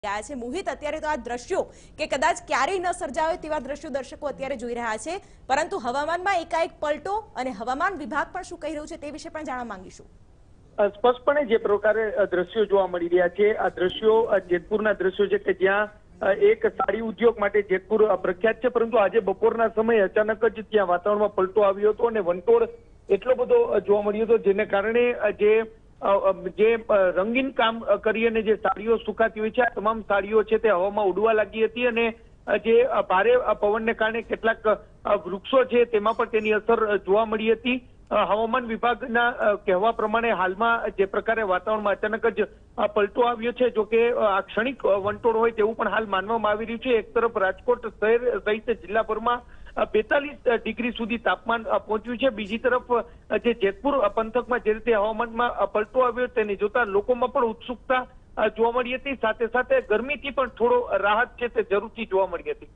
રહ્યા છે મોહિત અત્યારે તો આ દ્રશ્યો કે કદાચ ક્યારેય ન સર્જાવે તેવા દ્રશ્યો દર્શકો અત્યારે જોઈ રહ્યા છે પરંતુ હવામાનમાં એકાએક પલટો અને હવામાન વિભાગ પણ શું કહી રહ્યું છે તે વિશે પણ જાણવા માંગીશું। સ્પષ્ટપણે જે પ્રકારે દ્રશ્યો જોવા મળી રહ્યા છે આ દ્રશ્યો જેતપુરના દ્રશ્યો છે કે જ્યાં એક સાડી ઉદ્યોગ માટે જેતપુર પ્રખ્યાત છે, પરંતુ આજે બપોરના સમયે અચાનક જ ત્યાં વાતાવરણમાં પલટો આવ્યો હતો અને વંટોળ એટલો બધો જોવા મળ્યો હતો જેને કારણે જે રંગીન કામ કરી અને જે સાડીઓ સુકાતી હોય છે આ તમામ સાડીઓ છે તે હવામાં ઉડવા લાગી હતી અને જે ભારે પવનને કારણે કેટલાક વૃક્ષો છે તેમાં પણ તેની અસર જોવા મળી હતી। હવામાન વિભાગના કહેવા પ્રમાણે હાલમાં જે પ્રકારે વાતાવરણમાં અચાનક જ પલટો આવ્યો છે, જો કે આ ક્ષણિક વંટોળ હોય તેવું પણ હાલ માનવામાં આવી રહ્યું છે। એક તરફ રાજકોટ શહેર સહિત જિલ્લાભરમાં 42 ડિગ્રી સુધી તાપમાન પહોંચ્યું છે, બીજી તરફ જે જેતપુર પંથકમાં જે રીતે હવામાનમાં પલટો આવ્યો તેને જોતા લોકોમાં પણ ઉત્સુકતા જોવા મળી હતી, સાથે સાથે ગરમીથી પણ થોડો રાહત છે તે જરૂરથી જોવા મળી હતી।